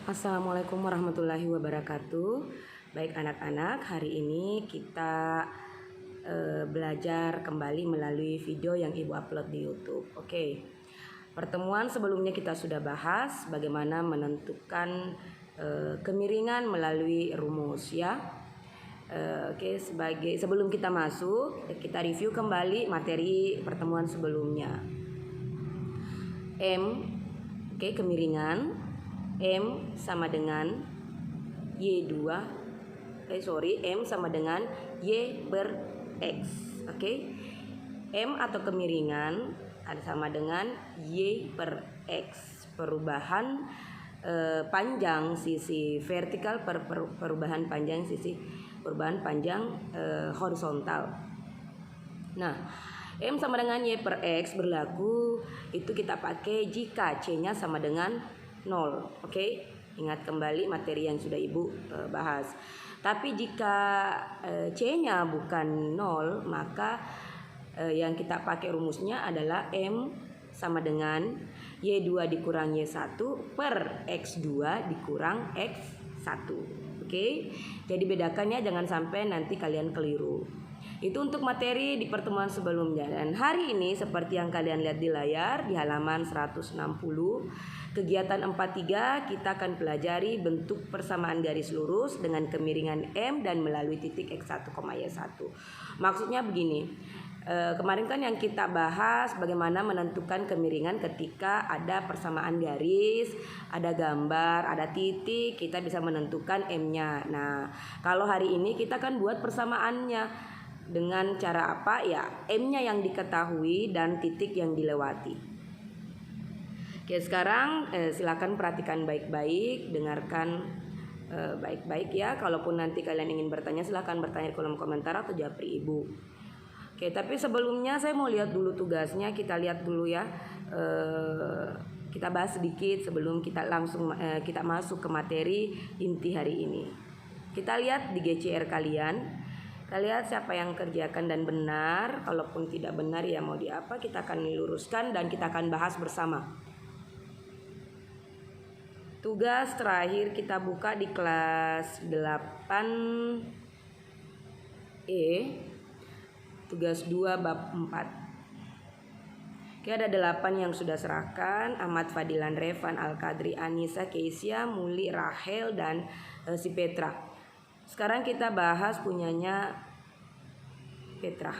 Assalamualaikum warahmatullahi wabarakatuh. Baik anak-anak, hari ini kita belajar kembali melalui video yang Ibu upload di YouTube. Oke. Pertemuan sebelumnya kita sudah bahas bagaimana menentukan kemiringan melalui rumus ya. Oke, sebelum kita masuk, kita review kembali materi pertemuan sebelumnya. Kemiringan M sama dengan Y2 M sama dengan Y per X. M atau kemiringan ada sama dengan Y per X. Perubahan panjang sisi vertikal per perubahan panjang horizontal. Nah, M sama dengan Y per X berlaku itu kita pakai jika C-nya sama dengan 0. Ingat kembali materi yang sudah Ibu bahas. Tapi jika C-nya bukan 0, maka yang kita pakai rumusnya adalah M sama dengan Y2 dikurang Y1 per X2 dikurang X1. Jadi bedakannya jangan sampai nanti kalian keliru. Itu untuk materi di pertemuan sebelumnya. Dan hari ini seperti yang kalian lihat di layar di halaman 160, kegiatan 43 kita akan pelajari bentuk persamaan garis lurus dengan kemiringan M dan melalui titik X1, Y1. Maksudnya begini, kemarin kan yang kita bahas bagaimana menentukan kemiringan ketika ada persamaan garis, ada gambar, ada titik, kita bisa menentukan M-nya. Nah, kalau hari ini kita akan buat persamaannya dengan cara apa ya? M-nya yang diketahui dan titik yang dilewati. Sekarang silakan perhatikan baik-baik, dengarkan baik-baik ya. Kalaupun nanti kalian ingin bertanya, silakan bertanya di kolom komentar atau japri Ibu. Tapi sebelumnya saya mau lihat dulu tugasnya. Kita lihat dulu ya. Kita bahas sedikit sebelum kita langsung kita masuk ke materi inti hari ini. Kita lihat di GCR kalian. Kita lihat siapa yang kerjakan dan benar. Kalaupun tidak benar ya mau diapa, kita akan luruskan dan kita akan bahas bersama. Tugas terakhir kita buka di kelas 8E. Tugas 2 bab 4. Ada 8 yang sudah serahkan. Ahmad, Fadilan, Revan, Al-Qadri, Anissa, Keisha, Muli, Rahel, dan si Petra. Sekarang kita bahas punyanya Petra.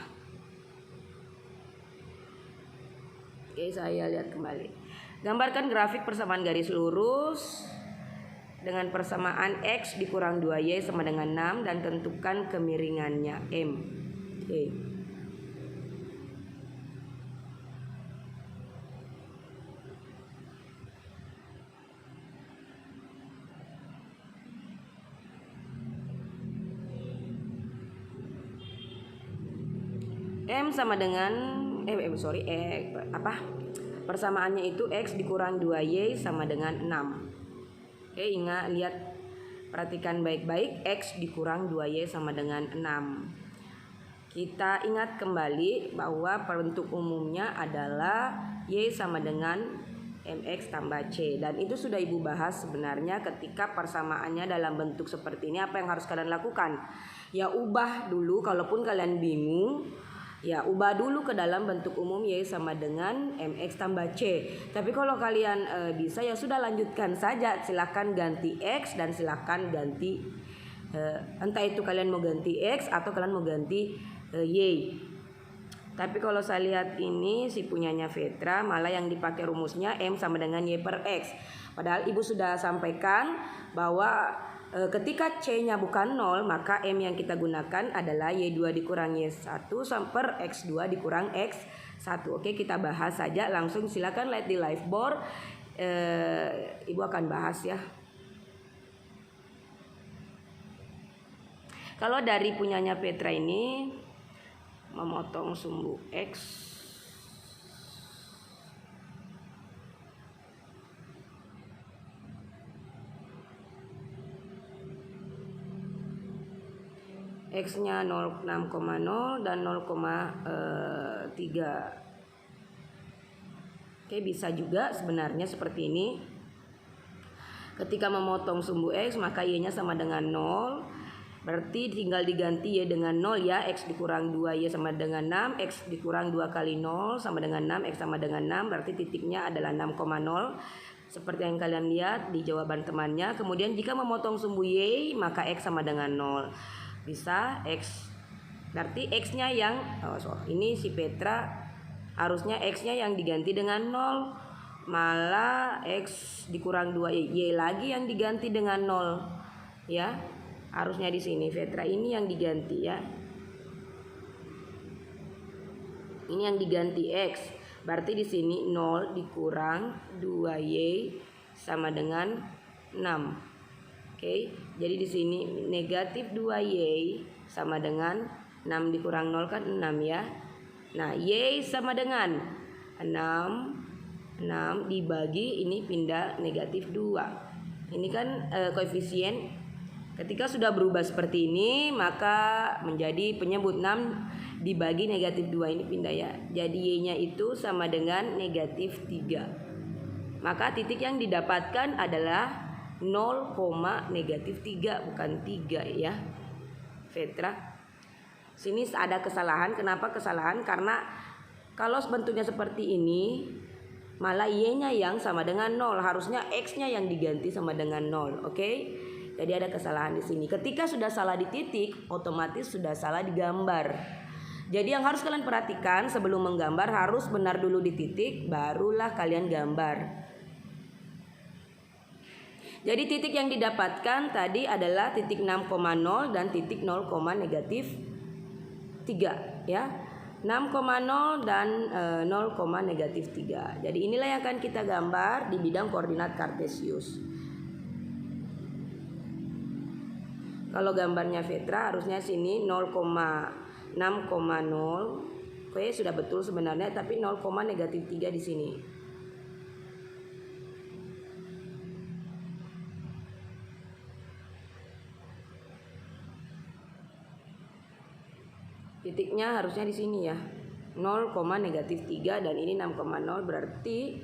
Saya lihat kembali. Gambarkan grafik persamaan garis lurus dengan persamaan X dikurang 2Y sama dengan 6 dan tentukan kemiringannya M. M sama dengan persamaannya itu X dikurang 2Y sama dengan 6. Ingat, lihat, perhatikan baik-baik, X dikurang 2Y sama dengan 6. Kita ingat kembali bahwa bentuk umumnya adalah Y sama dengan MX tambah C. Dan itu sudah Ibu bahas sebenarnya ketika persamaannya dalam bentuk seperti ini. Apa yang harus kalian lakukan? Ya ubah dulu, kalaupun kalian bingung, ya ubah dulu ke dalam bentuk umum Y sama dengan MX tambah C. Tapi kalau kalian bisa ya sudah lanjutkan saja. Silahkan ganti X dan silahkan ganti entah itu kalian mau ganti X atau kalian mau ganti Y. Tapi kalau saya lihat ini si punyanya Petra malah yang dipakai rumusnya M sama dengan Y per X. Padahal Ibu sudah sampaikan bahwa ketika C-nya bukan 0, maka M yang kita gunakan adalah Y2 dikurang Y1 per X2 dikurang X1. Kita bahas saja langsung. Silakan lihat di live board. Ibu akan bahas ya. Kalau dari punyanya Petra ini memotong sumbu X X-nya 0,6,0 dan 0,3. Bisa juga sebenarnya seperti ini. Ketika memotong sumbu X maka Y-nya sama dengan 0. Berarti tinggal diganti Y dengan 0 ya. X dikurang 2 Y sama dengan 6. X dikurang 2 kali 0 sama dengan 6. X sama dengan 6. Berarti titiknya adalah 6,0. Seperti yang kalian lihat di jawaban temannya. Kemudian jika memotong sumbu Y maka X sama dengan 0. Bisa X. Berarti X-nya yang ini si Petra harusnya X-nya yang diganti dengan 0. Malah X dikurang 2Y. Y lagi yang diganti dengan 0. Ya. Harusnya di sini Petra ini yang diganti ya. Ini yang diganti X. Berarti di sini 0 dikurang 2Y sama dengan 6. Oke. Jadi di sini negatif 2Y sama dengan 6 dikurang 0 kan 6 ya. Nah, Y sama dengan 6 dibagi ini pindah negatif 2. Ini kan koefisien. Ketika sudah berubah seperti ini maka menjadi penyebut 6 dibagi negatif 2 ini pindah ya. Jadi Y-nya itu sama dengan negatif 3. Maka titik yang didapatkan adalah 0, negatif 3 bukan 3 ya. Petra. Sini ada kesalahan. Kenapa kesalahan? Karena kalau bentuknya seperti ini malah Y-nya yang sama dengan 0. Harusnya X-nya yang diganti sama dengan 0. Oke? Jadi ada kesalahan di sini. Ketika sudah salah di titik, otomatis sudah salah di gambar. Jadi yang harus kalian perhatikan sebelum menggambar harus benar dulu di titik, barulah kalian gambar. Jadi titik yang didapatkan tadi adalah titik 6,0 dan titik 0, negatif 3 ya. 6,0 dan 0, negatif 3. Jadi inilah yang akan kita gambar di bidang koordinat kartesius. Kalau gambarnya Petra harusnya sini 0,6,0. Oke, sudah betul sebenarnya, tapi 0, negatif 3 di sini. Titiknya harusnya di sini ya. 0, negatif 3 dan ini 6,0 berarti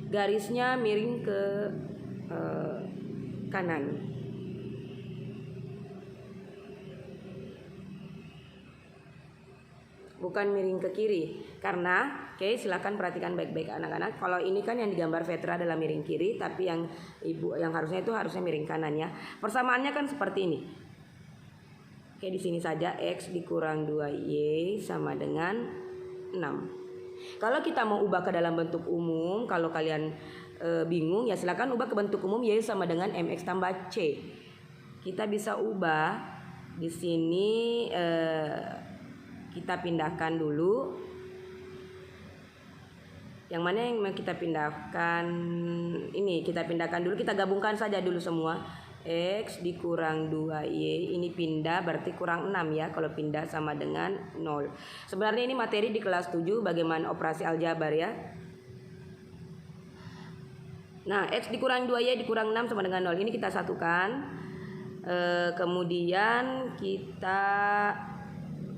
garisnya miring ke kanan. Bukan miring ke kiri. Karena silakan perhatikan baik-baik anak-anak. Kalau ini kan yang digambar Petra adalah miring kiri, tapi yang ibu yang harusnya itu harusnya miring kanan ya. Persamaannya kan seperti ini. Di sini saja X dikurang 2Y sama dengan 6. Kalau kita mau ubah ke dalam bentuk umum, kalau kalian bingung ya silakan ubah ke bentuk umum Y sama dengan MX tambah C. Kita bisa ubah di sini, kita pindahkan dulu. Yang mana yang mau kita pindahkan? Ini kita pindahkan dulu, kita gabungkan saja dulu semua. X dikurang 2Y ini pindah berarti kurang 6 ya. Kalau pindah sama dengan 0. Sebenarnya ini materi di kelas 7 bagaimana operasi aljabar ya. Nah, X dikurang 2Y dikurang 6 sama dengan 0. Ini kita satukan. Kemudian kita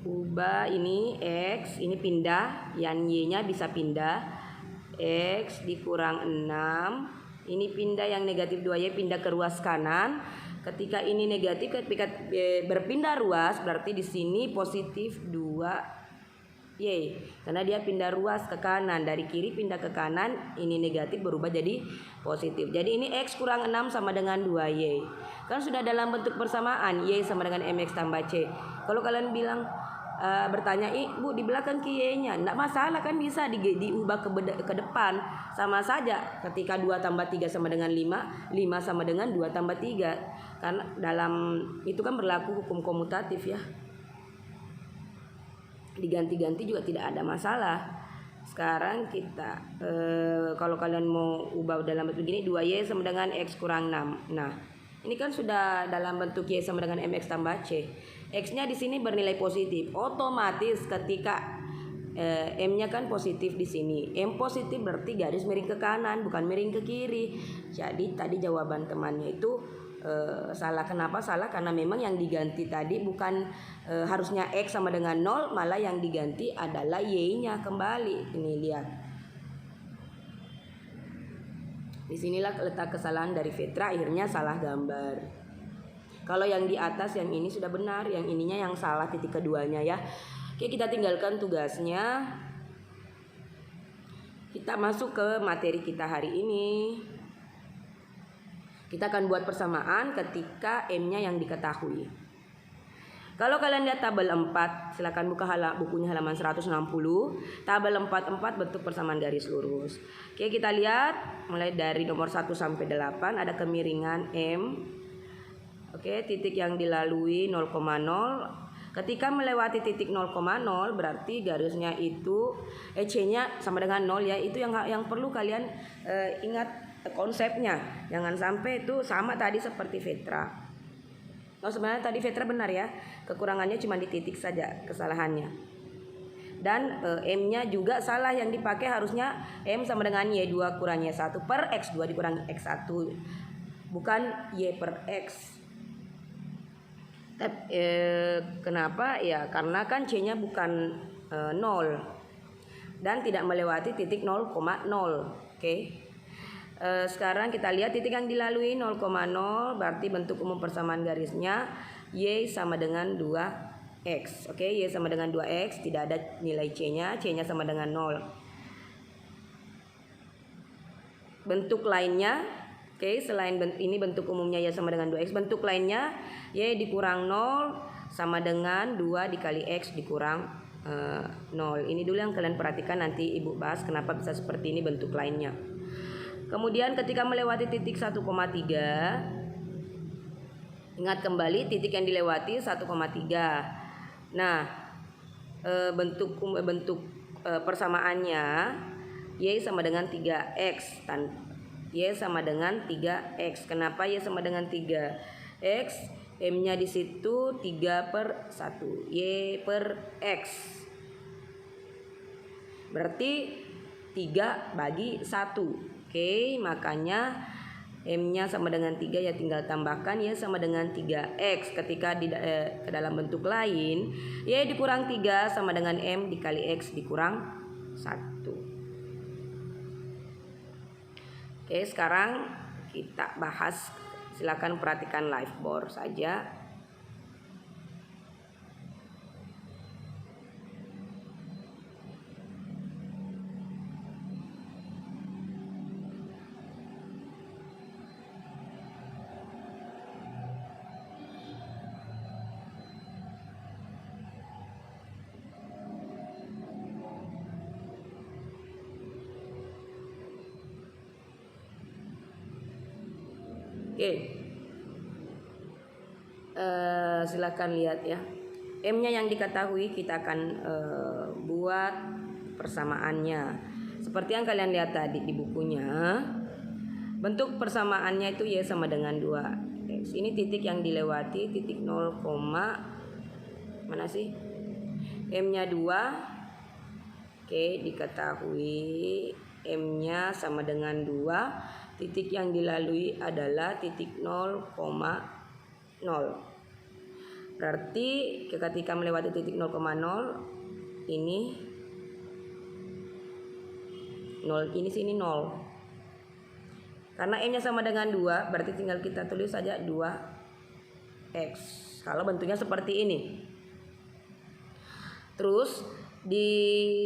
ubah ini X. Ini pindah. Yang Y-nya bisa pindah. X dikurang 6. Ini pindah yang negatif 2Y pindah ke ruas kanan. Ketika ini negatif, ketika berpindah ruas berarti di sini positif 2Y. Karena dia pindah ruas ke kanan, dari kiri pindah ke kanan, ini negatif berubah jadi positif. Jadi ini X kurang 6 sama dengan 2Y. Kan sudah dalam bentuk persamaan, Y sama dengan MX tambah C. Kalau kalian bilang bertanya, Bu di belakang Y-nya, enggak masalah kan, bisa diubah ke depan. Sama saja ketika 2 tambah 3 sama dengan 5, 5 sama dengan 2 tambah 3. Karena dalam itu kan berlaku hukum komutatif ya. Diganti-ganti juga tidak ada masalah. Sekarang kita kalau kalian mau ubah dalam bentuk gini, 2Y sama dengan X kurang 6. Nah, ini kan sudah dalam bentuk Y sama dengan MX tambah C. X-nya di sini bernilai positif. Otomatis ketika M-nya kan positif di sini. M positif berarti garis miring ke kanan, bukan miring ke kiri. Jadi tadi jawaban temannya itu salah. Kenapa salah? Karena memang yang diganti tadi bukan harusnya X sama dengan 0, malah yang diganti adalah Y-nya kembali. Ini lihat. Disinilah letak kesalahan dari Vetra, akhirnya salah gambar. Kalau yang di atas yang ini sudah benar, yang ininya yang salah titik keduanya ya. Oke, kita tinggalkan tugasnya. Kita masuk ke materi kita hari ini. Kita akan buat persamaan ketika M-nya yang diketahui. Kalau kalian lihat tabel 4, silakan buka bukunya halaman 160. Tabel 44 bentuk persamaan garis lurus. Oke, kita lihat mulai dari nomor 1 sampai 8 ada kemiringan M. Oke, titik yang dilalui 0,0. Ketika melewati titik 0,0 berarti garisnya itu C-nya sama dengan 0 ya. Itu yang perlu kalian ingat konsepnya. Jangan sampai itu sama tadi seperti Vetra. Oh, sebenarnya tadi Vetra benar ya, kekurangannya cuma di titik saja kesalahannya. Dan M-nya juga salah, yang dipakai harusnya M sama dengan Y2 kurang Y1 per X2 dikurangi X1, bukan Y per X. Kenapa? Ya karena kan C-nya bukan 0 dan tidak melewati titik 0,0. Oke. Sekarang kita lihat titik yang dilalui 0,0 berarti bentuk umum persamaan garisnya Y sama dengan 2X. Oke, Y sama dengan 2X, tidak ada nilai C-nya, C-nya sama dengan 0. Bentuk lainnya, oke, selain ini bentuk umumnya Y sama dengan 2X, bentuk lainnya Y dikurang 0 sama dengan 2 dikali X dikurang 0. Ini dulu yang kalian perhatikan, nanti Ibu bahas kenapa bisa seperti ini bentuk lainnya. Kemudian ketika melewati titik 1,3, ingat kembali titik yang dilewati 1,3. Nah, bentuk persamaannya Y sama dengan 3X. Y sama dengan 3X. Kenapa Y sama dengan 3X? M-nya di situ 3 per 1. Y per X. Berarti 3 bagi 1. Oke, makanya M-nya sama dengan 3 ya tinggal tambahkan Y sama dengan 3X. Ketika ke dalam bentuk lain Y dikurang 3 sama dengan M dikali X dikurang 1. Oke, sekarang kita bahas, silakan perhatikan live board saja. Oke, silakan lihat ya. M-nya yang diketahui kita akan buat persamaannya. Seperti yang kalian lihat tadi di bukunya. Bentuk persamaannya itu Y sama dengan 2X. Ini titik yang dilewati, titik 0, mana sih? M-nya 2. Oke, diketahui M-nya sama dengan 2. Titik yang dilalui adalah titik 0,0. Berarti ketika melewati titik 0,0 ini 0, ini sini 0. Karena M-nya sama dengan 2, berarti tinggal kita tulis saja 2X. Kalau bentuknya seperti ini. Terus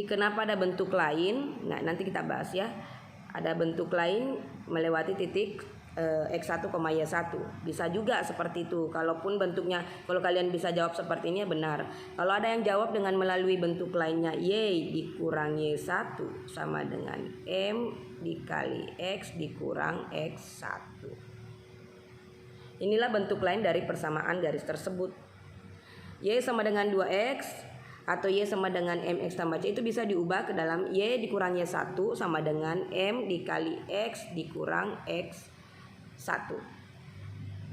kenapa ada bentuk lain? Nah, nanti kita bahas ya. Ada bentuk lain melewati titik X1, Y1. Bisa juga seperti itu. Kalaupun bentuknya, kalau kalian bisa jawab seperti ini ya benar. Kalau ada yang jawab dengan melalui bentuk lainnya Y dikurang Y1 sama dengan M dikali X dikurang X1. Inilah bentuk lain dari persamaan garis tersebut. Y sama dengan 2X atau Y sama dengan MX tambah C itu bisa diubah ke dalam Y dikurang Y1 sama dengan M dikali X dikurang X1.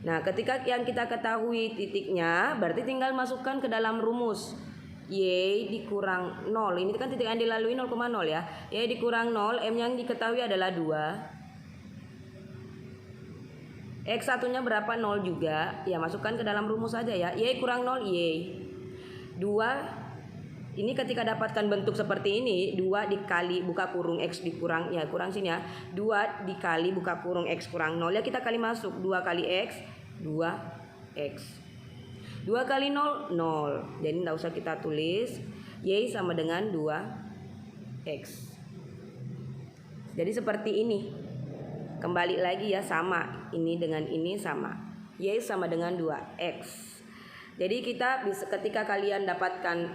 Nah, ketika yang kita ketahui titiknya, berarti tinggal masukkan ke dalam rumus. Y dikurang 0, ini kan titik yang dilalui 0,0 ya. Y dikurang 0, M yang diketahui adalah 2. X1 nya berapa? 0 juga. Ya, masukkan ke dalam rumus saja ya. Y kurang 0, Y 2 Ini ketika dapatkan bentuk seperti ini, 2 dikali buka kurung X dikurang, ya kurang sini ya, 2 dikali buka kurung X kurang 0, ya kita kali masuk, 2 kali X, 2X. 2 kali 0, 0. Jadi tidak usah kita tulis, Y sama dengan 2X. Jadi seperti ini. Kembali lagi ya, sama, ini dengan ini sama. Y sama dengan 2X. Jadi kita bisa ketika kalian dapatkan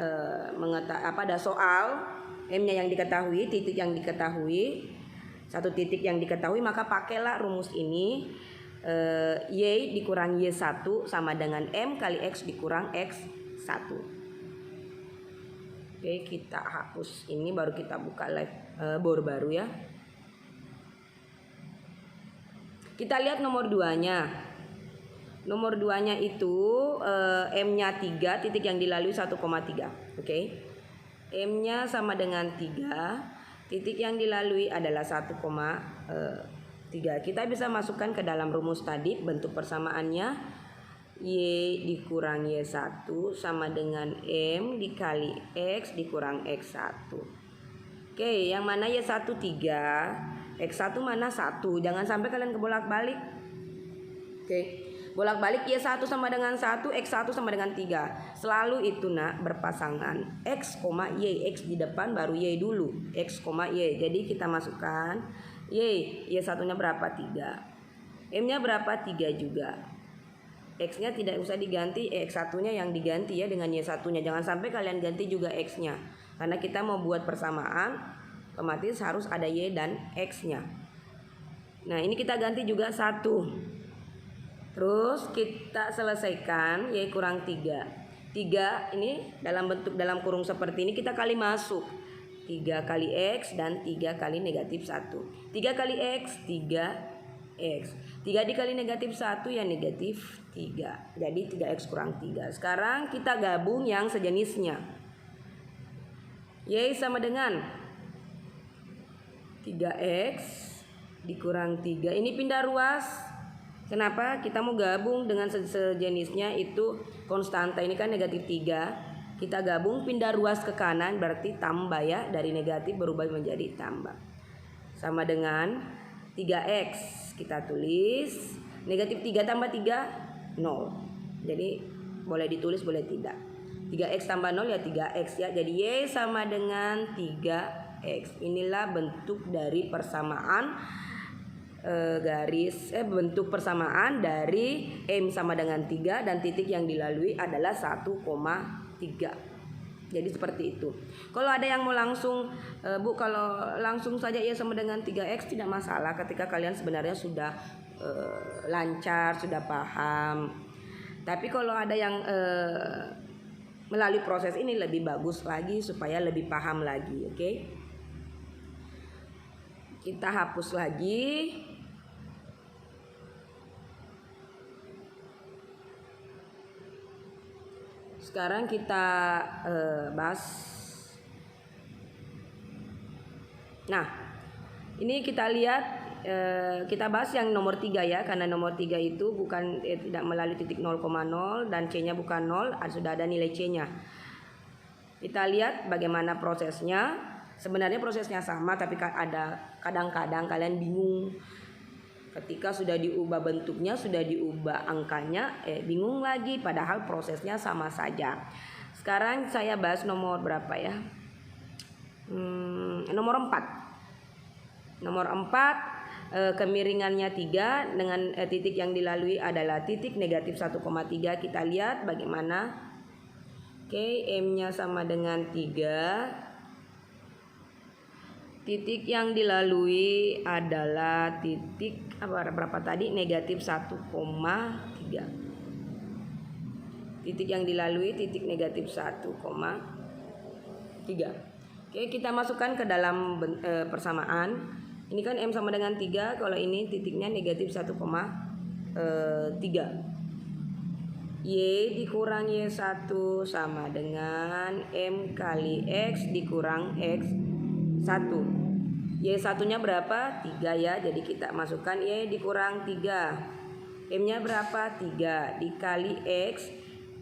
ada soal M-nya yang diketahui, titik yang diketahui, satu titik yang diketahui, maka pakailah rumus ini, Y dikurang Y1 sama dengan M kali X dikurang X1. Oke, kita hapus ini, baru kita buka live bor baru ya. Kita lihat nomor 2-nya. Nomor 2-nya itu M-nya 3, titik yang dilalui 1,3. Oke. M-nya sama dengan 3, titik yang dilalui adalah 1,3. Kita bisa masukkan ke dalam rumus tadi, bentuk persamaannya Y dikurang Y1 sama dengan M dikali X dikurang X1. Oke, yang mana Y1 3, X1 mana 1. Jangan sampai kalian kebolak-balik. Oke. Bolak-balik Y1 sama dengan 1, X1 sama dengan 3. Selalu itu nak berpasangan. X, Y. X di depan baru Y dulu. X, Y. Jadi kita masukkan Y1-nya berapa? 3. M-nya berapa? 3 juga. X-nya tidak usah diganti, X1-nya yang diganti ya dengan Y1-nya. Jangan sampai kalian ganti juga X-nya. Karena kita mau buat persamaan, otomatis harus ada Y dan X-nya. Nah, ini kita ganti juga 1. Terus kita selesaikan Y kurang 3. 3 ini dalam bentuk dalam kurung seperti ini kita kali masuk. 3 kali X dan 3 kali negatif 1. 3 kali X, 3X. 3 dikali negatif 1 ya negatif 3. Jadi 3X kurang 3. Sekarang kita gabung yang sejenisnya. Y sama dengan 3X dikurang 3. Ini pindah ruas. Kenapa? Kita mau gabung dengan sejenisnya, itu konstanta ini kan negatif 3. Kita gabung pindah ruas ke kanan berarti tambah ya, dari negatif berubah menjadi tambah. Sama dengan 3X. Kita tulis negatif 3 tambah 3 0. Jadi boleh ditulis boleh tidak. 3X tambah 0 ya 3X ya. Jadi Y sama dengan 3X. Inilah bentuk dari persamaan bentuk persamaan dari M sama dengan 3 dan titik yang dilalui adalah 1,3. Jadi seperti itu. Kalau ada yang mau langsung Bu, kalau langsung saja Y sama dengan 3X tidak masalah ketika kalian sebenarnya sudah lancar, sudah paham. Tapi kalau ada yang melalui proses ini lebih bagus lagi supaya lebih paham lagi, oke? Kita hapus lagi. Sekarang kita bahas. Nah, ini kita lihat, kita bahas yang nomor 3 ya, karena nomor 3 itu bukan tidak melalui titik 0,0 dan C-nya bukan 0, sudah ada nilai C-nya. Kita lihat bagaimana prosesnya. Sebenarnya prosesnya sama, tapi ada kadang-kadang kalian bingung. Ketika sudah diubah bentuknya, sudah diubah angkanya, bingung lagi padahal prosesnya sama saja. Sekarang saya bahas nomor berapa ya? Nomor 4. Nomor 4, kemiringannya 3 dengan titik yang dilalui adalah titik negatif 1,3. Kita lihat bagaimana. Oke, M-nya sama dengan 3. Titik yang dilalui adalah titik berapa tadi? Negatif 1,3. Titik yang dilalui titik negatif 1,3. Oke, kita masukkan ke dalam persamaan. Ini kan M sama dengan 3, kalau ini titiknya negatif 1,3. Y dikurang Y1 sama dengan M kali X dikurang X1. Y1-nya berapa? 3 ya. Jadi kita masukkan Y dikurang 3. M-nya berapa? 3 dikali X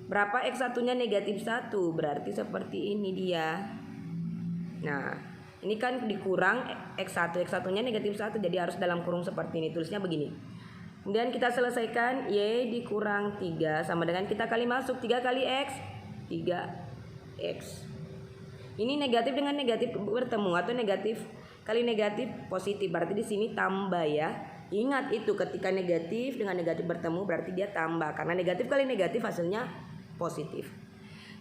Berapa X1-nya negatif 1? Berarti seperti ini dia. Nah, ini kan dikurang X1. X1-nya negatif 1, jadi harus dalam kurung seperti ini. Tulisnya begini. Kemudian kita selesaikan Y dikurang 3 sama dengan kita kali masuk 3 kali X, 3X. Ini negatif dengan negatif bertemu atau negatif kali negatif positif. Berarti di sini tambah ya. Ingat itu ketika negatif dengan negatif bertemu berarti dia tambah. Karena negatif kali negatif hasilnya positif.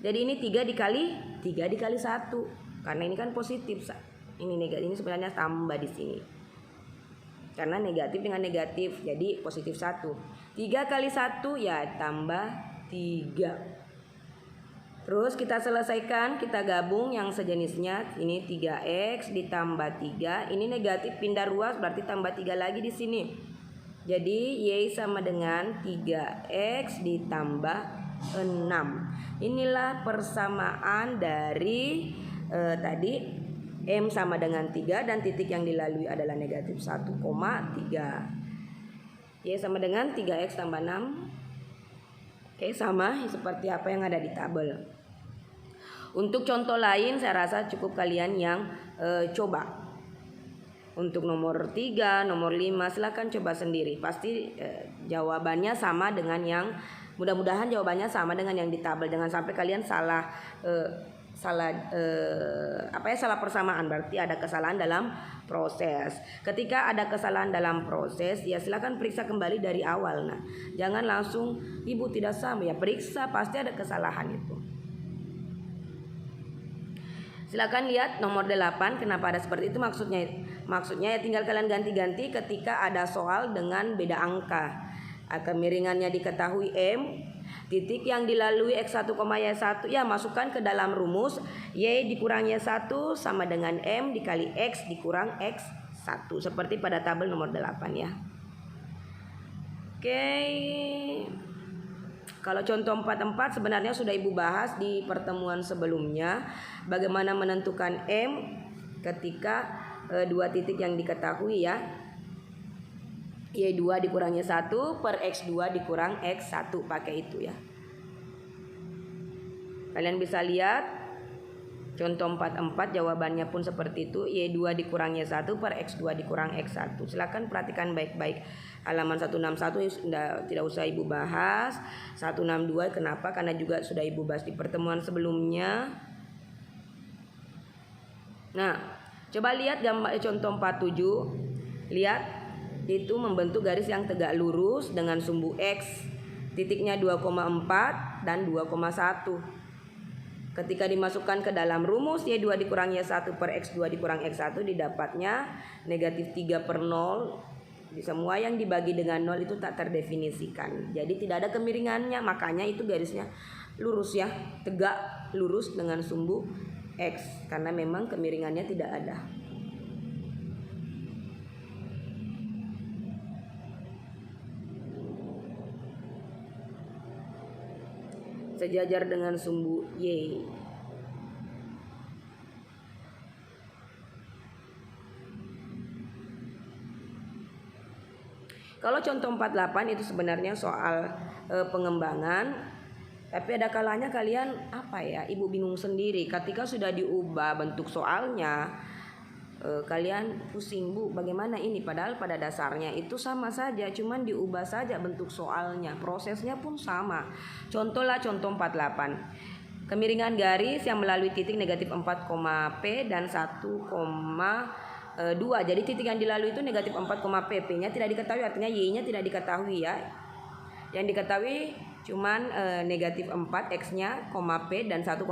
Jadi ini 3 dikali 1. Karena ini kan positif. Ini negatif, ini sebenarnya tambah di sini. Karena negatif dengan negatif jadi positif 1. 3 kali 1 ya tambah 3. Terus kita selesaikan, kita gabung yang sejenisnya. Ini 3X ditambah 3. Ini negatif pindah ruas berarti tambah 3 lagi di sini. Jadi Y sama dengan 3X ditambah 6. Inilah persamaan dari tadi M sama dengan 3 dan titik yang dilalui adalah negatif 1,3. Y sama dengan 3X tambah 6. Oke, sama seperti apa yang ada di tabel. Untuk contoh lain saya rasa cukup kalian yang coba. Untuk nomor 3, nomor 5 silahkan coba sendiri. Pasti jawabannya sama dengan yang, mudah-mudahan jawabannya sama dengan yang di tabel. Jangan sampai kalian salah persamaan, berarti ada kesalahan dalam proses. Ketika ada kesalahan dalam proses, ya silakan periksa kembali dari awal. Nah, jangan langsung ibu tidak sama, ya periksa pasti ada kesalahan itu. Silakan lihat nomor 8, kenapa ada seperti itu maksudnya ya tinggal kalian ganti-ganti ketika ada soal dengan beda angka. Kemiringannya diketahui M, titik yang dilalui X1, Y1 ya masukkan ke dalam rumus Y dikurang Y1 sama dengan M dikali X dikurang X1 seperti pada tabel nomor 8 ya. Oke. Kalau contoh 44 sebenarnya sudah ibu bahas di pertemuan sebelumnya. Bagaimana menentukan M ketika dua titik yang diketahui ya. Y2 dikurang Y1 per X2 dikurang X1, pakai itu ya. Kalian bisa lihat contoh 44 jawabannya pun seperti itu. Y2 dikurang Y1 per X2 dikurang X1. Silakan perhatikan baik-baik. Halaman 161 tidak usah ibu bahas. 162 kenapa? Karena juga sudah ibu bahas di pertemuan sebelumnya. Nah, coba lihat gambar contoh 47. Lihat, itu membentuk garis yang tegak lurus dengan sumbu X. Titiknya 2,4 dan 2,1. Ketika dimasukkan ke dalam rumus Y2 dikurang Y1 per X2 dikurang X1 didapatnya negatif 3 per 0. Semua yang dibagi dengan 0 itu tak terdefinisikan. Jadi tidak ada kemiringannya, makanya itu garisnya lurus ya, tegak lurus dengan sumbu X. Karena memang kemiringannya tidak ada. Sejajar dengan sumbu Y. Kalau contoh 48 itu sebenarnya soal pengembangan. Tapi ada kalanya kalian ibu bingung sendiri. Ketika sudah diubah bentuk soalnya, kalian pusing, Bu, bagaimana ini? Padahal pada dasarnya itu sama saja, cuman diubah saja bentuk soalnya. Prosesnya pun sama. Contoh 48. Kemiringan garis yang melalui titik negatif 4, P dan 1,2. Jadi titik yang dilalui itu negatif 4, P nya tidak diketahui, artinya Y nya tidak diketahui ya. Yang diketahui cuman negatif 4 X nya, P dan 1,2.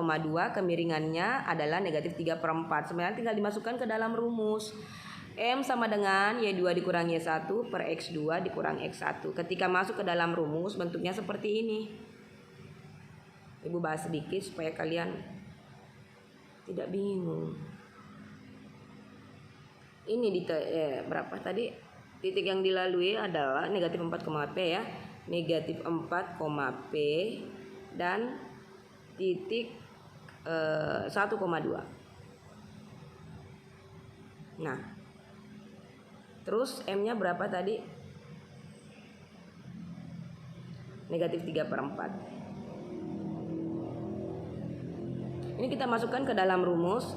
Kemiringannya adalah negatif 3 per 4. Sebenarnya tinggal dimasukkan ke dalam rumus. M sama dengan Y2 dikurang Y1 per X2 dikurang X1. Ketika masuk ke dalam rumus bentuknya seperti ini. Ibu bahas sedikit supaya kalian tidak bingung. Ini berapa tadi? Titik yang dilalui adalah negatif 4, P ya. Negatif 4, P dan titik 1,2. Nah, terus M nya berapa tadi? Negatif 3 per 4. Ini kita masukkan ke dalam rumus.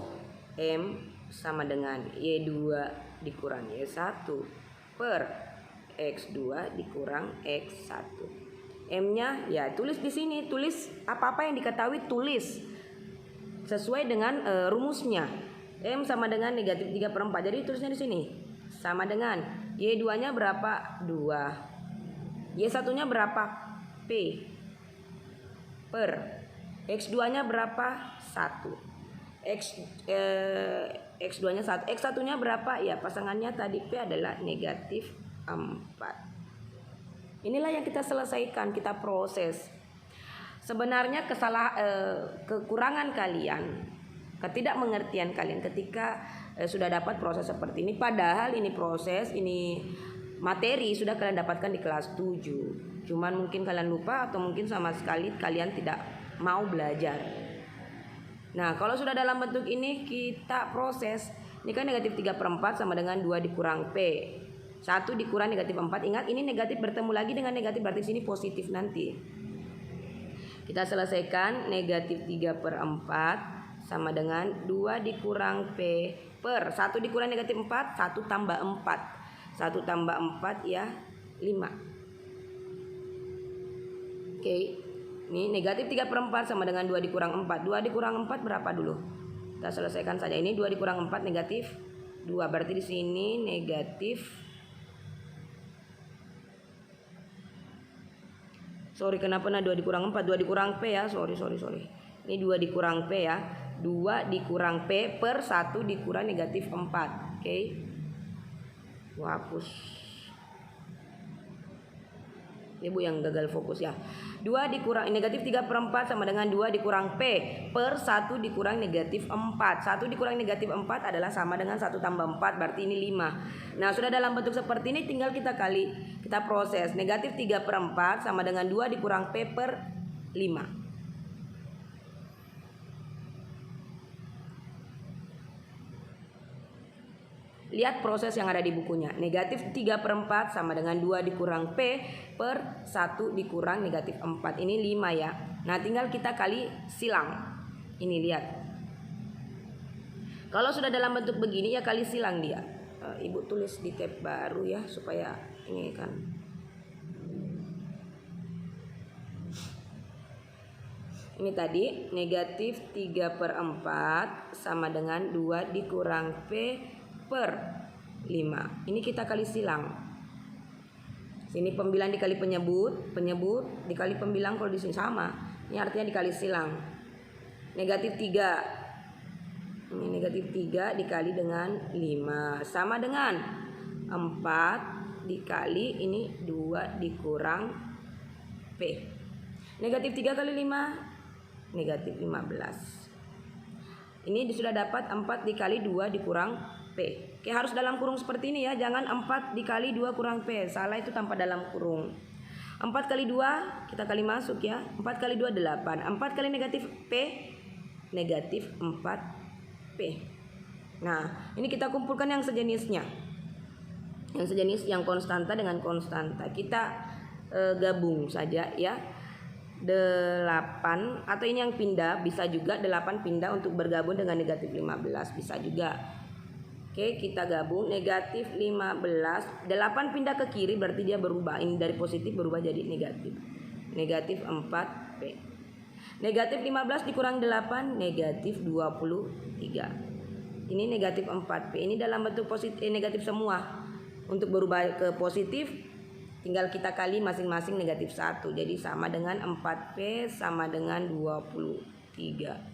M sama dengan Y2 dikurang Y1 per X2 dikurang X1. M-nya ya tulis di sini, tulis apa-apa yang diketahui tulis sesuai dengan rumusnya. M sama dengan negatif 3/4. Jadi tulisnya di sini sama dengan Y2-nya berapa? 2. Y1-nya berapa? P per X2-nya berapa? 1. X2-nya 1. X1-nya berapa? Ya pasangannya tadi P adalah negatif 4. Inilah yang kita selesaikan, kita proses. Sebenarnya kekurangan kalian, ketidakmengertian kalian ketika sudah dapat proses seperti ini. Padahal ini proses, ini materi sudah kalian dapatkan di kelas 7. Cuman mungkin kalian lupa atau mungkin sama sekali kalian tidak mau belajar. Nah, kalau sudah dalam bentuk ini kita proses. Ini kan negatif 3/4 sama dengan 2 dikurang P. 1 dikurang negatif 4. Ingat ini negatif bertemu lagi dengan negatif, berarti sini positif nanti. Kita selesaikan negatif 3/4 sama dengan 2 dikurang P per 1 dikurang negatif 4, 1 tambah 4. 1 tambah 4 ya 5. Oke. Ini negatif 3/4 sama dengan 2 dikurang 4. 2 dikurang 4 berapa dulu? Kita selesaikan saja. Ini 2 dikurang 4 negatif 2. Berarti di sini negatif. Sorry, kenapa 2 dikurang 4? 2 dikurang P ya. Sorry. Ini 2 dikurang P ya. 2 dikurang P per 1 dikurang negatif 4. Oke. Gua hapus. Ibu yang gagal fokus ya. 2 dikurang negatif 3/4 sama dengan 2 dikurang P per 1 dikurang negatif 4. 1 dikurang negatif 4 adalah sama dengan 1 tambah 4, berarti ini 5. Nah, sudah dalam bentuk seperti ini tinggal kita proses. Negatif 3/4 sama dengan 2 dikurang P per 5. Lihat proses yang ada di bukunya. Negatif 3/4 sama dengan 2 dikurang P per 1 dikurang negatif 4. Ini 5 ya. Nah, tinggal kita kali silang. Ini lihat. Kalau sudah dalam bentuk begini ya kali silang dia. Ibu tulis di tab baru ya supaya ini kan. Ini tadi negatif 3/4 sama dengan 2 dikurang P per 5. Ini kita kali silang. Sini pembilang dikali penyebut dikali pembilang, kalau di sini sama. Ini artinya dikali silang. Negatif 3. Ini negatif 3 dikali dengan 5 sama dengan 4 dikali ini 2 dikurang P. Negatif 3 kali 5 negatif 15. Ini sudah dapat 4 dikali 2 dikurang P. Oke, harus dalam kurung seperti ini ya. Jangan 4 dikali 2 kurang P. Salah itu tanpa dalam kurung. 4 kali 2 kita kali masuk ya. 4 kali 2 8. 4 kali negatif P negatif 4P. Nah, ini kita kumpulkan yang sejenisnya. Yang sejenis yang konstanta dengan konstanta. Kita gabung saja ya. 8 atau ini yang pindah bisa juga 8 pindah untuk bergabung dengan negatif 15 bisa juga. Oke, kita gabung negatif 15. 8 pindah ke kiri berarti dia berubah. Ini dari positif berubah jadi negatif. Negatif 4P. Negatif 15 dikurang 8 negatif 23. Ini negatif 4P. Ini dalam bentuk positif negatif semua. Untuk berubah ke positif tinggal kita kali masing-masing negatif 1. Jadi sama dengan 4P sama dengan 23.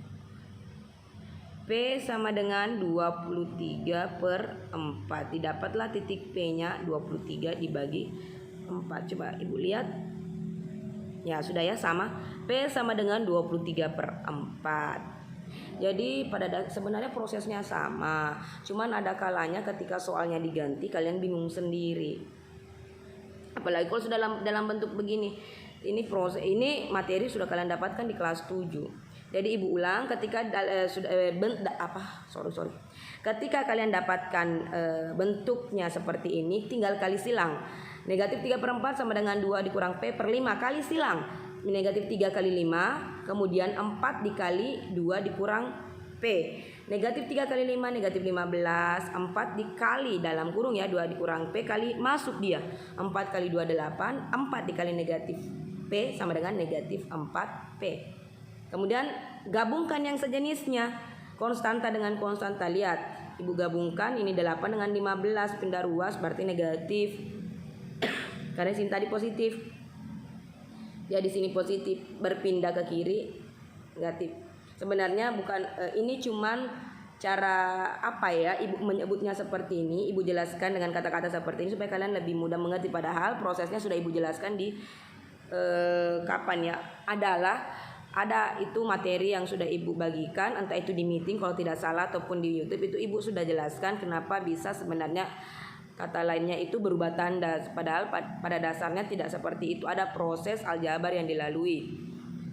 P sama dengan 23 per 4. Didapatlah titik P-nya 23 dibagi 4. Coba Ibu lihat. Ya sudah ya, sama. P sama dengan 23 per 4. Jadi sebenarnya prosesnya sama. Cuman ada kalanya ketika soalnya diganti kalian bingung sendiri. Apalagi kalau sudah dalam bentuk begini. Ini materi sudah kalian dapatkan di kelas 7. Jadi Ibu ulang ketika ketika kalian dapatkan bentuknya seperti ini tinggal kali silang. Negatif 3/4 sama dengan 2 dikurang P per 5 kali silang. negatif 3 kali 5, kemudian 4 dikali 2 dikurang P. Negatif 3 kali 5 negatif 15, 4 dikali dalam kurung ya 2 dikurang P kali masuk dia 4 kali 2 8, 4 dikali negatif P sama dengan negatif 4P. Kemudian gabungkan yang sejenisnya, konstanta dengan konstanta. Lihat, ibu gabungkan ini 8 dengan 15, pindah ruas berarti negatif karena sini tadi positif ya, di sini positif, berpindah ke kiri negatif. Sebenarnya bukan ini cuman cara apa ya ibu menyebutnya seperti ini, ibu jelaskan dengan kata-kata seperti ini supaya kalian lebih mudah mengerti, padahal prosesnya sudah ibu jelaskan di kapan ya, ada itu materi yang sudah ibu bagikan, entah itu di meeting kalau tidak salah ataupun di YouTube, itu ibu sudah jelaskan kenapa bisa sebenarnya kata lainnya itu berubah tanda, padahal pada dasarnya tidak seperti itu, ada proses aljabar yang dilalui.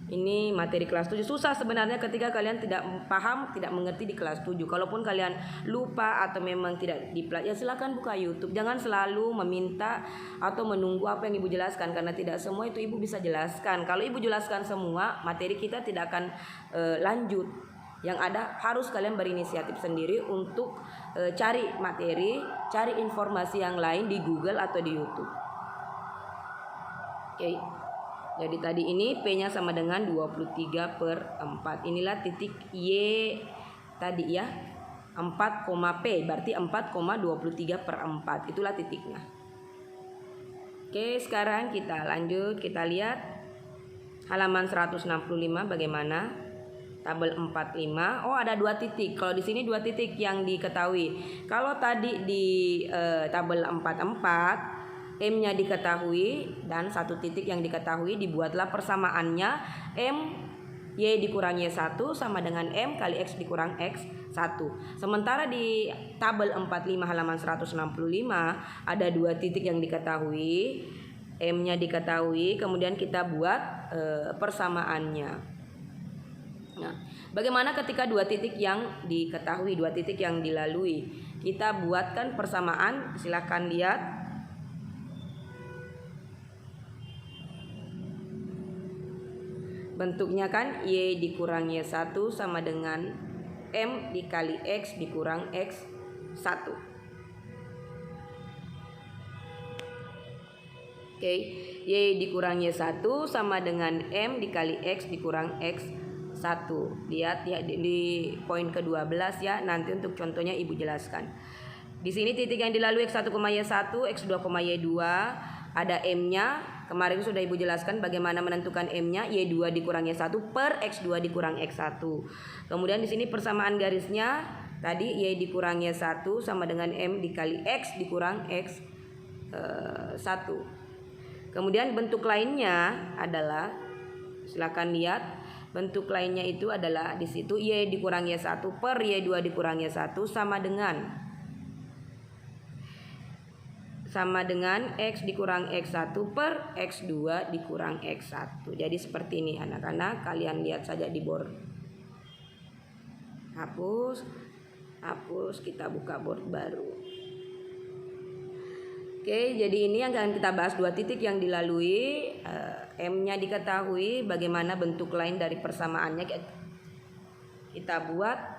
Ini materi kelas 7. Susah sebenarnya ketika kalian tidak paham, tidak mengerti di kelas 7. Kalaupun kalian lupa atau memang tidak dipelajari, ya silakan buka YouTube. Jangan selalu meminta atau menunggu apa yang ibu jelaskan, karena tidak semua itu ibu bisa jelaskan. Kalau ibu jelaskan semua, materi kita tidak akan lanjut. Yang ada harus kalian berinisiatif sendiri untuk cari materi, cari informasi yang lain di Google atau di YouTube. Oke. Jadi tadi ini P-nya sama dengan 23/4. Inilah titik Y tadi ya. 4, P berarti 4,23/4. Itulah titiknya. Oke, sekarang kita lanjut, kita lihat halaman 165 bagaimana tabel 45. Oh, ada 2 titik. Kalau di sini 2 titik yang diketahui. Kalau tadi di tabel 44 M-nya diketahui dan 1 titik yang diketahui, dibuatlah persamaannya M Y dikurang Y1 sama dengan M kali X dikurang X1. Sementara di tabel 45 halaman 165 ada 2 titik yang diketahui, M-nya diketahui, kemudian kita buat persamaannya. Nah, bagaimana ketika 2 titik yang diketahui, 2 titik yang dilalui? Kita buatkan persamaan, silahkan lihat. Bentuknya kan Y dikurang Y1 sama dengan M dikali X dikurang X1. Oke, Y dikurang Y1 sama dengan M dikali X dikurang X1. Lihat ya di poin ke-12 ya, nanti untuk contohnya ibu jelaskan. Di sini titik yang dilalui X1, Y1, X2, Y2, ada M-nya. Kemarin sudah ibu jelaskan bagaimana menentukan M-nya, Y2 dikurang Y1 per X2 dikurang X1. Kemudian di sini persamaan garisnya tadi Y dikurang Y1 sama dengan M dikali X dikurang X1. Kemudian bentuk lainnya adalah, silakan lihat, bentuk lainnya itu adalah di situ Y dikurang Y1 per Y2 dikurang Y1 sama dengan X dikurang X1 per X2 dikurang X1. Jadi seperti ini anak-anak, kalian lihat saja di board. Hapus, kita buka board baru. Oke, jadi ini yang akan kita bahas, 2 titik yang dilalui, M-nya diketahui, bagaimana bentuk lain dari persamaannya kita buat.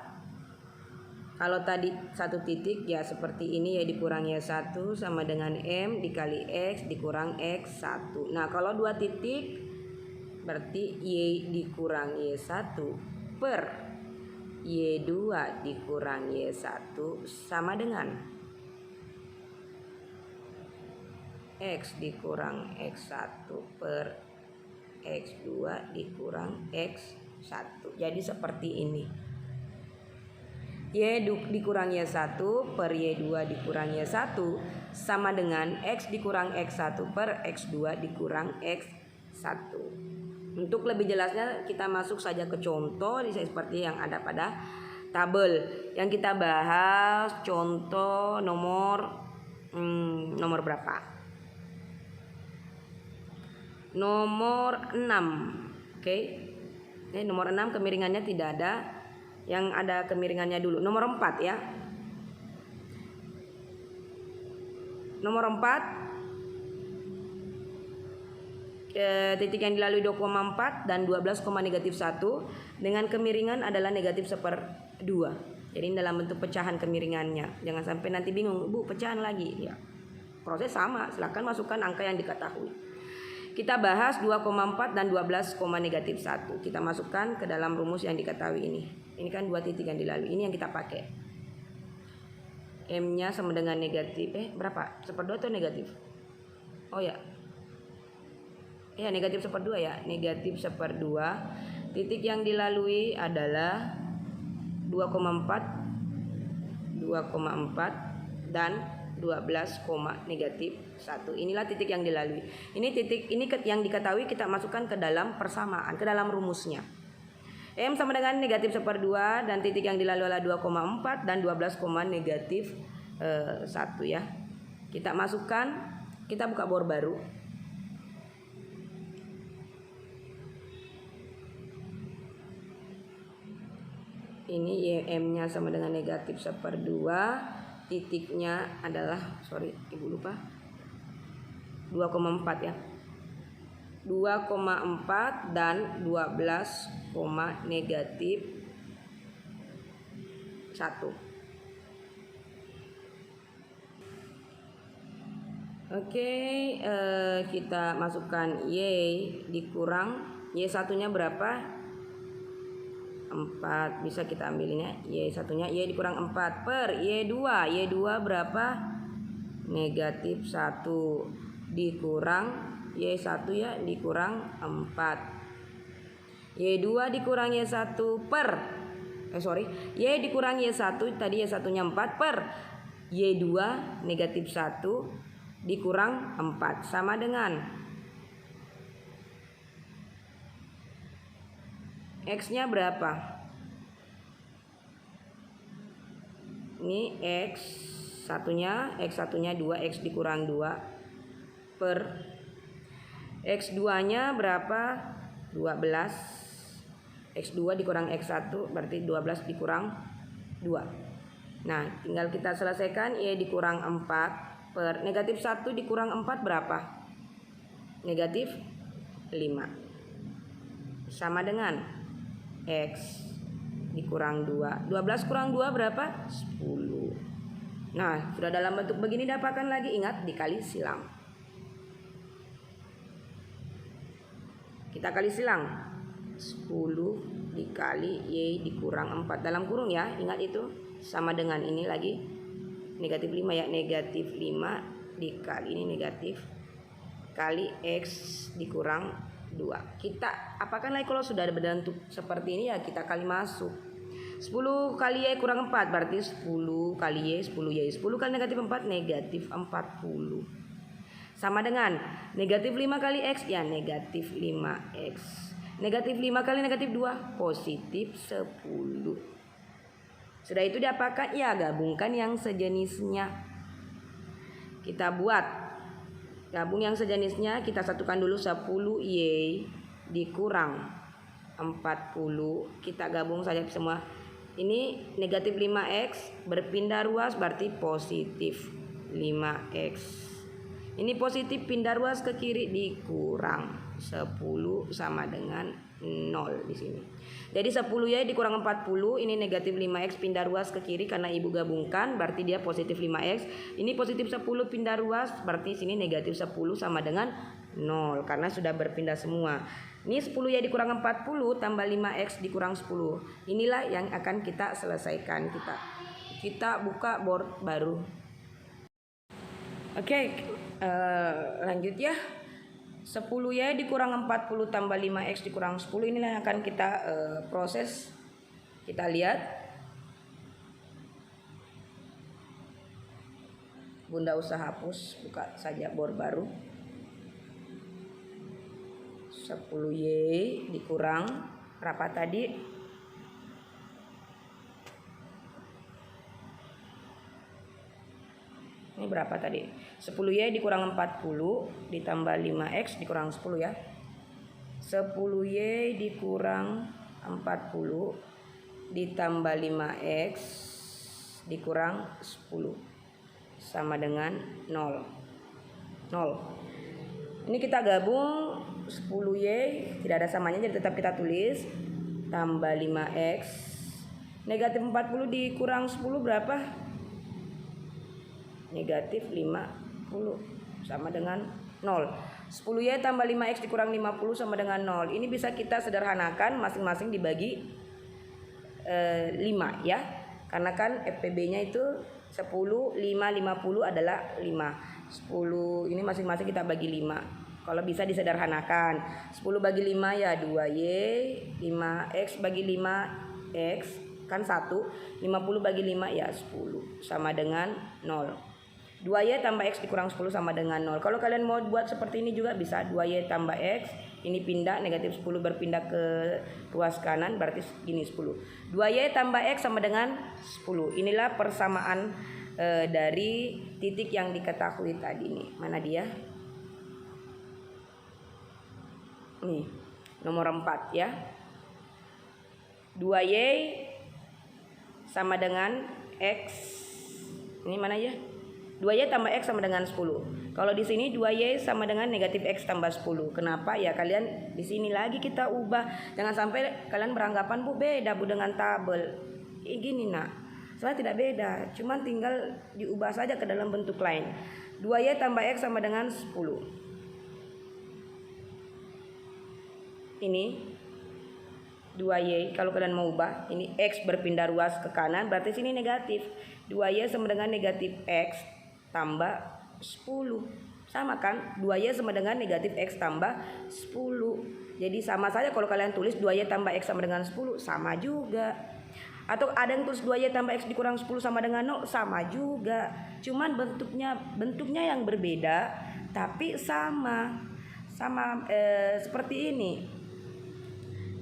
Kalau tadi 1 titik ya seperti ini, ya dikurang Y1 sama dengan M dikali X dikurang X1. Nah, kalau 2 titik berarti Y dikurang Y1 per Y2 dikurang Y1 sama dengan X dikurang X1 per X2 dikurang X1. Jadi seperti ini. Y dikurang Y1 per Y2 dikurang Y1 sama dengan X dikurang X1 per X2 dikurang X1. Untuk lebih jelasnya kita masuk saja ke contoh seperti yang ada pada tabel. Yang kita bahas contoh nomor berapa? Nomor 6. Oke. Ini nomor 6 kemiringannya tidak ada. Yang ada kemiringannya dulu. Nomor 4 ya. Nomor 4 titik yang dilalui 2,4 dan 12, negatif 1 dengan kemiringan adalah negatif 1/2. Jadi ini dalam bentuk pecahan kemiringannya. Jangan sampai nanti bingung, Bu, pecahan lagi. Ya, proses sama, silakan masukkan angka yang diketahui. Kita bahas 2,4 dan 12, negatif 1. Kita masukkan ke dalam rumus yang diketahui ini. Ini kan 2 titik yang dilalui. Ini yang kita pakai. M-nya sama dengan negatif berapa? 1/2 atau negatif? Oh ya. Ya, negatif 1/2 ya. Negatif 1/2. Titik yang dilalui adalah 2,4 dan 12, negatif 1. Inilah titik yang dilalui. Ini titik ini yang diketahui kita masukkan ke dalam persamaan, ke dalam rumusnya. M sama dengan negatif 1/2 dan titik yang dilalui adalah 2,4 dan 12, negatif 1 ya. Kita masukkan, kita buka bor baru. Ini YM-nya sama dengan negatif 1/2. Titiknya adalah, ibu lupa, 2,4 ya. 2,4 dan 12, negatif 1. Oke, kita masukkan Y dikurang Y1-nya berapa? 4. Bisa kita ambil ini ya. Y1-nya Y dikurang 4 per Y2. Y2 berapa? Negatif 1 dikurang Y1 ya, dikurang 4. Y2 dikurang Y1 per Y dikurang Y1, tadi Y1-nya 4 per Y2 negatif 1 dikurang 4 sama dengan X-nya berapa? Ini X1-nya 2, X dikurang 2 per X2-nya berapa? 12. X2 dikurang X1 berarti 12 dikurang 2. Nah, tinggal kita selesaikan. Y dikurang 4 per negatif 1 dikurang 4 berapa? Negatif 5. Sama dengan X dikurang 2. 12 kurang 2 berapa? 10. Nah, sudah dalam bentuk begini dapatkan lagi. Ingat, dikali silang. Kita kali silang. 10 dikali Y dikurang 4 dalam kurung ya. Ingat itu. Sama dengan ini lagi. Negatif 5 ya. Negatif 5 dikali ini negatif kali X dikurang 2. Kita apakan lagi kalau sudah ada bentuk seperti ini ya, kita kali masuk. 10 kali Y kurang 4 berarti 10 kali Y 10Y. 10 kali negatif 4 negatif 40. Sama dengan negatif 5 kali X ya, negatif 5X. Negatif 5 kali negatif 2 positif 10. Sudah itu diapakan? Ya, gabungkan yang sejenisnya. Kita buat gabung yang sejenisnya, kita satukan dulu 10Y dikurang 40. Kita gabung saja semua. Ini negatif 5X berpindah ruas berarti positif 5X. Ini positif pindah ruas ke kiri dikurang 10 sama dengan 0 di sini. Jadi 10Y dikurang 40, ini negatif 5X pindah ruas ke kiri karena ibu gabungkan berarti dia positif 5X. Ini positif 10 pindah ruas berarti sini negatif 10 sama dengan 0 karena sudah berpindah semua. Ini 10Y dikurang 40 tambah 5X dikurang 10. Inilah yang akan kita selesaikan. Kita buka board baru. Oke, lanjut ya. 10Y dikurang 40 tambah 5X dikurang 10. Inilah yang akan kita proses. Kita lihat. Bunda usah hapus, buka saja board baru. 10Y dikurang berapa tadi? Ini berapa tadi? 10Y dikurang 40 ditambah 5X dikurang 10 ya. 10Y dikurang 40 ditambah 5X dikurang 10 sama dengan 0. Ini kita gabung 10Y tidak ada samanya, jadi tetap kita tulis tambah 5X. Negatif 40 dikurang 10 berapa? Negatif 50 sama dengan 0. 10Y tambah 5X dikurang 50 sama dengan 0. Ini bisa kita sederhanakan, masing-masing dibagi 5 ya. Karena kan FPB-nya itu 10, 5, 50 adalah 5. 10 ini masing-masing kita bagi 5. Kalau bisa disederhanakan, 10 bagi 5 ya 2Y, 5X bagi 5X kan 1, 50 bagi 5 ya 10 sama dengan 0. 2Y tambah X dikurang 10 sama dengan 0. Kalau kalian mau buat seperti ini juga bisa, 2Y tambah X, ini pindah, negatif 10 berpindah ke ruas kanan, berarti gini 10. 2Y tambah X sama dengan 10. Inilah persamaan dari titik yang diketahui tadi nih. Mana dia? Nih, nomor 4 ya. 2Y sama dengan X. Ini mana ya? 2Y tambah X sama dengan 10. Kalau di sini 2Y sama dengan negatif X tambah 10. Kenapa? Ya kalian di sini lagi kita ubah. Jangan sampai kalian beranggapan Bu beda Bu dengan tabel. Gini nak. Soalnya tidak beda, cuman tinggal diubah saja ke dalam bentuk lain. 2Y tambah X sama dengan 10. Ini 2Y, kalau kalian mau ubah, ini X berpindah ruas ke kanan, berarti sini negatif. 2Y sama dengan negatif X tambah 10. Sama kan? 2Y sama dengan negatif X tambah 10. Jadi sama saja kalau kalian tulis 2Y tambah X sama dengan 10, sama juga. Atau ada yang tulis 2Y tambah X dikurang 10 sama dengan 0, sama juga. Cuman bentuknya yang berbeda, tapi sama. Seperti ini.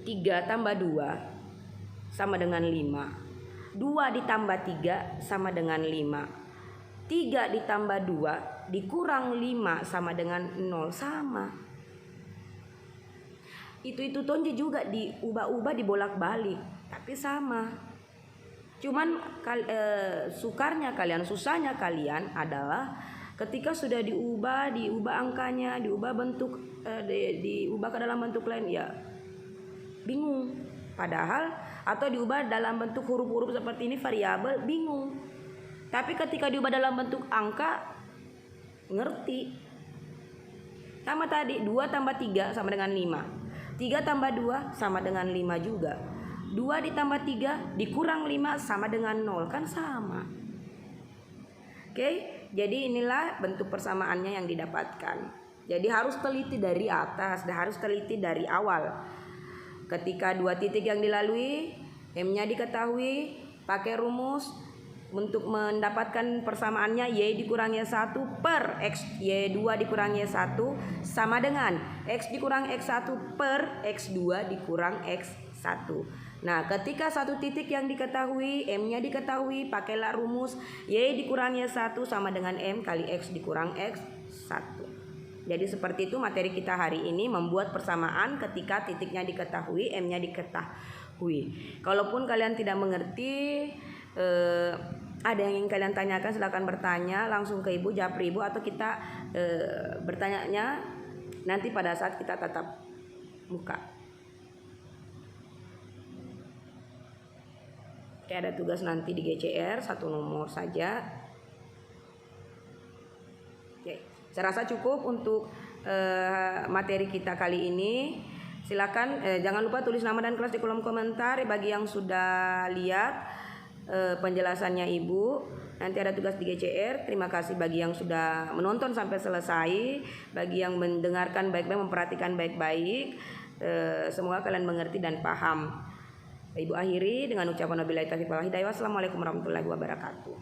3 tambah 2 sama dengan 5. 2 ditambah 3 sama dengan 5. 3 ditambah 2 dikurang 5 sama dengan 0, sama. Itu tonje juga diubah-ubah, dibolak-balik, tapi sama. Cuman susahnya kalian adalah ketika sudah diubah angkanya, diubah bentuk, diubah ke dalam bentuk lain, ya bingung. Padahal atau diubah dalam bentuk huruf-huruf seperti ini, variabel, bingung. Tapi ketika diubah dalam bentuk angka, ngerti. Sama tadi, 2 tambah 3 sama dengan 5. 3 tambah 2 sama dengan 5 juga. 2 ditambah 3 dikurang 5 sama dengan 0, kan sama. Oke, jadi inilah bentuk persamaannya yang didapatkan. Jadi harus teliti dari atas dan harus teliti dari awal. Ketika 2 titik yang dilalui, M-nya diketahui, pakai rumus untuk mendapatkan persamaannya Y dikurang Y1 per X, Y2 dikurang Y1 sama dengan X dikurang X1 per X2 dikurang X1. Nah, ketika satu titik yang diketahui, M-nya diketahui, pakailah rumus Y dikurang Y1 sama dengan M kali X dikurang X1. Jadi seperti itu materi kita hari ini, membuat persamaan ketika titiknya diketahui, M-nya diketahui. Kalaupun kalian tidak mengerti, ada yang ingin kalian tanyakan, silakan bertanya langsung ke Ibu, japri Ibu, atau kita bertanya nanti pada saat kita tatap muka. Oke, ada tugas nanti di GCR, 1 nomor saja. Oke, saya rasa cukup untuk materi kita kali ini. Silakan jangan lupa tulis nama dan kelas di kolom komentar bagi yang sudah lihat penjelasannya Ibu. Nanti ada tugas di GCR. Terima kasih bagi yang sudah menonton sampai selesai, bagi yang mendengarkan baik-baik, memperhatikan baik-baik. Semoga kalian mengerti dan paham. Ibu akhiri dengan ucapan wabillahi taufiq wal hidayah. Wassalamualaikum warahmatullahi wabarakatuh.